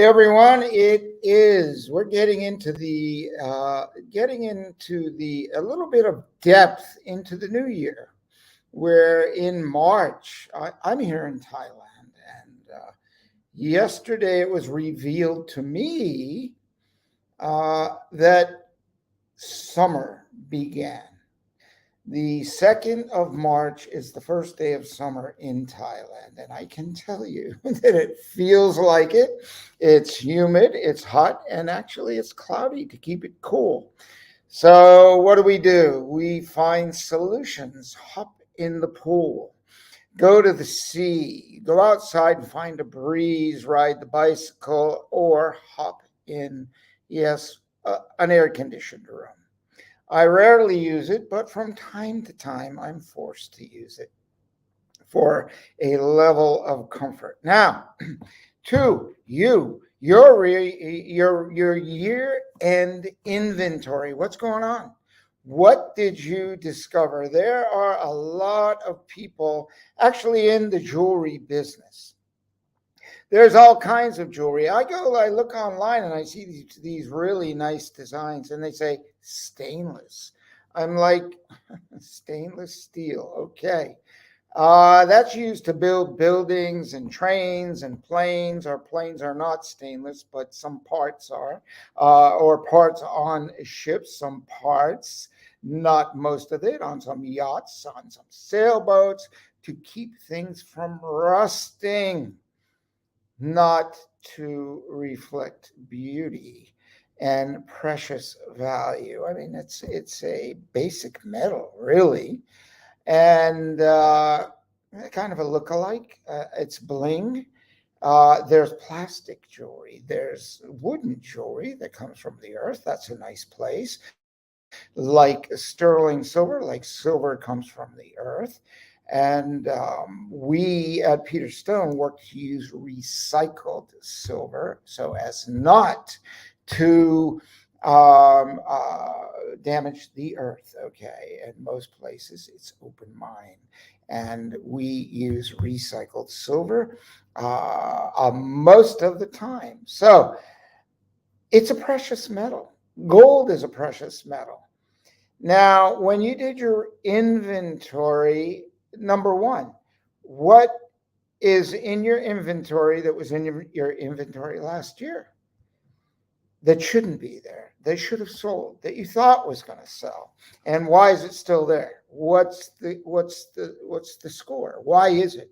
everyone, we're getting into a little bit of depth into the new year. We're in March. I'm here in Thailand, and yesterday it was revealed to me that summer began. The 2nd of March is the first day of summer in Thailand, and I can tell you that it feels like it. It's humid, it's hot, and actually it's cloudy to keep it cool. So, what do? We find solutions. Hop in the pool, go to the sea, go outside and find a breeze, ride the bicycle, or hop in, yes, an air conditioned room. I rarely use it, but from time to time, I'm forced to use it for a level of comfort. Now, to your year-end inventory. What's going on? What did you discover? There are a lot of people actually in the jewelry business. There's all kinds of jewelry. I look online and I see these really nice designs and they say stainless. I'm like, stainless steel. Okay. That's used to build buildings and trains and planes. Our planes are not stainless, but some parts are, or parts on ships, some parts, not most of it, on some yachts, on some sailboats, to keep things from rusting, not to reflect beauty and precious value. I mean, it's a basic metal, really, and kind of a look-alike. It's bling. There's plastic jewelry. There's wooden jewelry that comes from the earth. That's a nice place. Like sterling silver, like silver comes from the earth. And we at Peter Stone work to use recycled silver so as not to damage the earth. Okay. And most places it's open mine. And we use recycled silver most of the time. So it's a precious metal. Gold is a precious metal. Now, when you did your inventory, number one, what is in your inventory that was in your inventory last year that shouldn't be there, that should have sold, that you thought was going to sell? And why is it still there? What's the score? Why is it?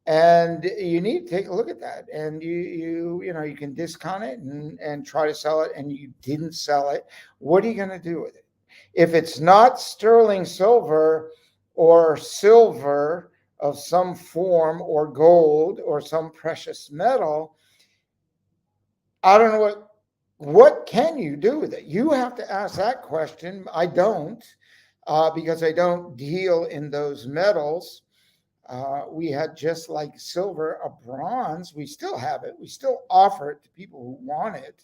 And you need to take a look at that. And you can discount it and try to sell it, and you didn't sell it. What are you going to do with it? If it's not sterling silver or silver of some form or gold or some precious metal, I don't know what can you do with it? You have to ask that question. I don't, because I don't deal in those metals. We had, just like silver, a bronze. We still have it. We still offer it to people who want it.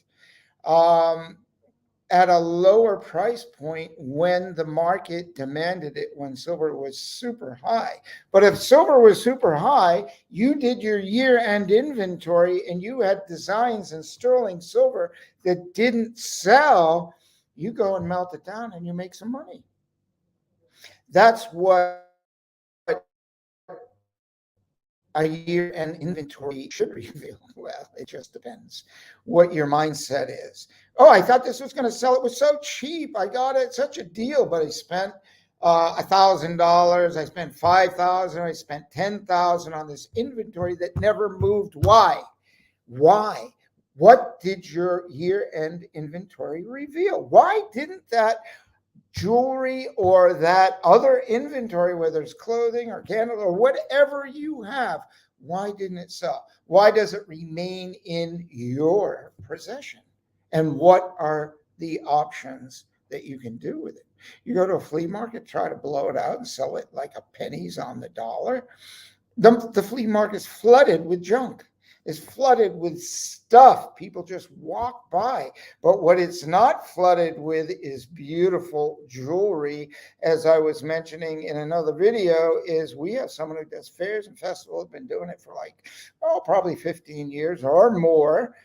At a lower price point when the market demanded it, when silver was super high. But if silver was super high, you did your year-end inventory and you had designs in sterling silver that didn't sell, you go and melt it down and you make some money. That's what a year-end inventory should reveal. Well, it just depends what your mindset is. Oh, I thought this was going to sell. It was so cheap. I got it, such a deal, but I spent $1,000. I spent $5,000. I spent $10,000 on this inventory that never moved. Why? Why? What did your year-end inventory reveal? Why didn't that jewelry or that other inventory, whether it's clothing or candle or whatever you have, why didn't it sell? Why does it remain in your possession? And what are the options that you can do with it? You go to a flea market, try to blow it out and sell it like a pennies on the dollar. The flea market's flooded with junk. Is flooded with stuff people just walk by. But what it's not flooded with is beautiful jewelry. As I was mentioning in another video, is we have someone who does fairs and festivals, been doing it for probably 15 years or more.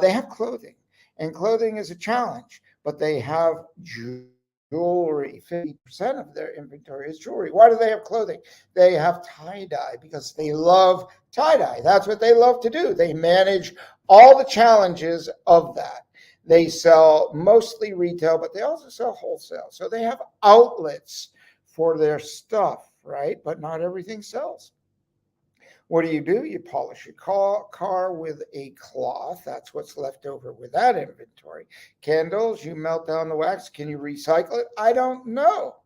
They have clothing, and clothing is a challenge, but they have jewelry. 50% of their inventory is jewelry. Why do they have clothing? They have tie dye because they love tie dye. That's what they love to do. They manage all the challenges of that. They sell mostly retail, but they also sell wholesale. So they have outlets for their stuff, right? But not everything sells. What do? You polish your car with a cloth. That's what's left over with that inventory. Candles, you melt down the wax. Can you recycle it? I don't know.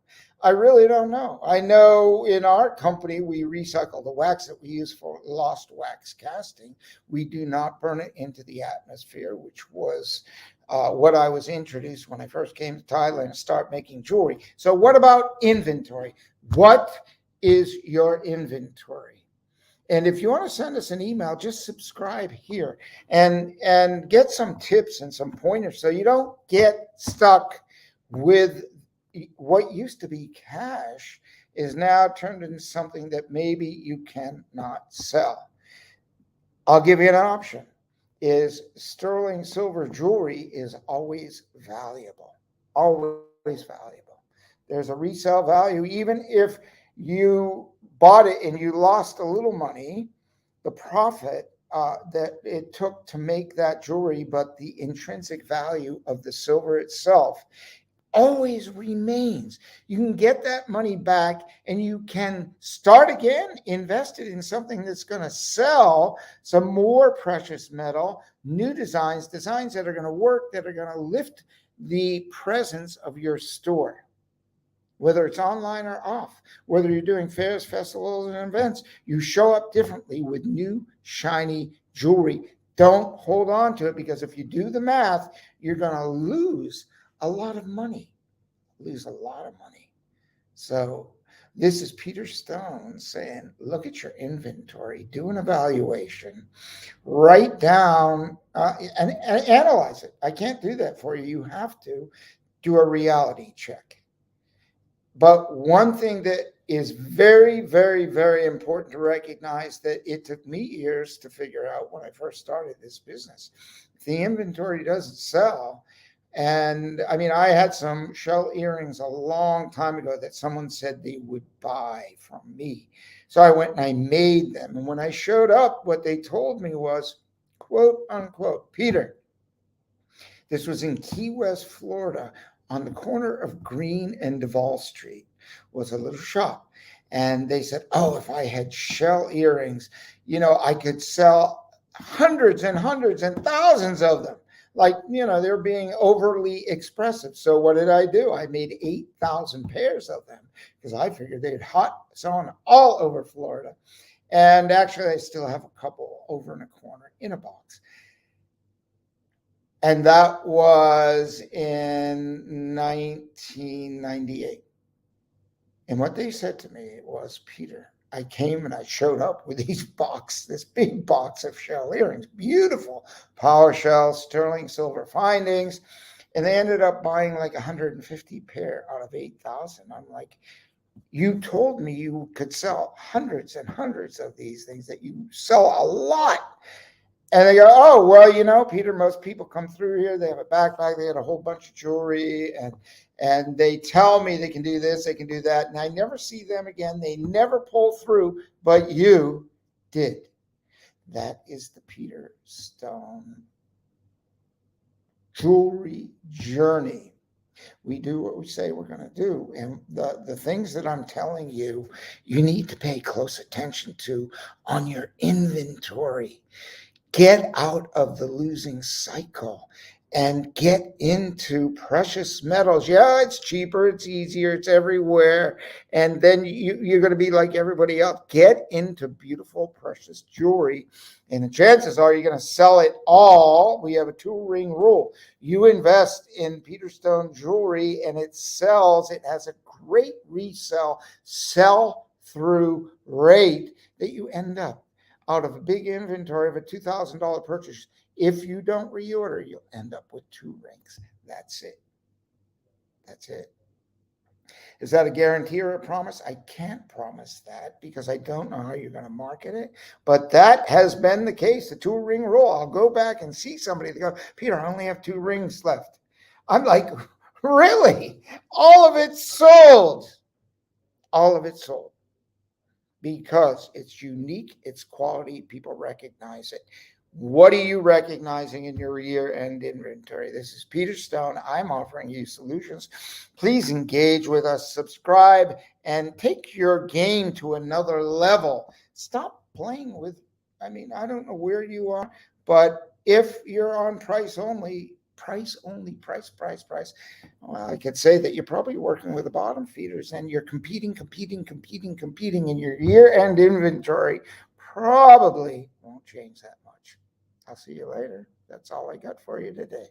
I really don't know. I know in our company, we recycle the wax that we use for lost wax casting. We do not burn it into the atmosphere, which was what I was introduced when I first came to Thailand and start making jewelry. So, what about inventory? What is your inventory? And if you want to send us an email, just subscribe here and get some tips and some pointers so you don't get stuck with what used to be cash is now turned into something that maybe you cannot sell. I'll give you an option. Is sterling silver jewelry is always valuable. Always valuable. There's a resale value even if you bought it and you lost a little money, the profit that it took to make that jewelry, but the intrinsic value of the silver itself always remains. You can get that money back and you can start again, invest it in something that's going to sell some more precious metal, new designs that are going to work, that are going to lift the presence of your store. Whether it's online or off, whether you're doing fairs, festivals, and events, you show up differently with new, shiny jewelry. Don't hold on to it because if you do the math, you're going to lose a lot of money. Lose a lot of money. So, this is Peter Stone saying, look at your inventory, do an evaluation, write down and analyze it. I can't do that for you. You have to do a reality check. But one thing that is very, very, very important to recognize that it took me years to figure out when I first started this business. If the inventory doesn't sell, and I mean, I had some shell earrings a long time ago that someone said they would buy from me. So I went and I made them. And when I showed up, what they told me was, quote unquote, Peter, this was in Key West, Florida, on the corner of Green and Duval Street, was a little shop. And they said, oh, if I had shell earrings, I could sell hundreds and hundreds and thousands of them. Like, they're being overly expressive. So what did I do? I made 8,000 pairs of them because I figured they'd hot selling all over Florida. And actually, I still have a couple over in a corner in a box. And that was in 1998. And what they said to me was, Peter, I came and I showed up with this big box of shell earrings, beautiful power shell, sterling silver findings. And they ended up buying like 150 pair out of 8,000. I'm like, you told me you could sell hundreds and hundreds of these things, that you sell a lot. And they go, oh, well, Peter, most people come through here. They have a backpack. They had a whole bunch of jewelry. And they tell me they can do this, they can do that. And I never see them again. They never pull through, but you did. That is the Peter Stone jewelry journey. We do what we say we're going to do. And the things that I'm telling you, you need to pay close attention to on your inventory. Get out of the losing cycle and get into precious metals. Yeah, it's cheaper, it's easier, it's everywhere. And then you're going to be like everybody else. Get into beautiful, precious jewelry. And the chances are you're going to sell it all. We have a 2-ring rule. You invest in Peter Stone jewelry and it sells. It has a great resell, sell through rate that you end up out of a big inventory of a $2,000 purchase. If you don't reorder, you'll end up with 2 rings. That's it. That's it. Is that a guarantee or a promise? I can't promise that because I don't know how you're going to market it. But that has been the case, the 2 ring rule. I'll go back and see somebody. They go, Peter, I only have 2 rings left. I'm like, really? All of it sold. All of it sold because it's unique, it's quality, people recognize it. What are you recognizing in your year-end inventory? This is Peter Stone. I'm offering you solutions. Please engage with us, subscribe, and take your game to another level. Stop playing with, I don't know where you are, but if you're on price only, price. Well, I could say that you're probably working with the bottom feeders and you're competing, and your year-end inventory probably won't change that much. I'll see you later. That's all I got for you today.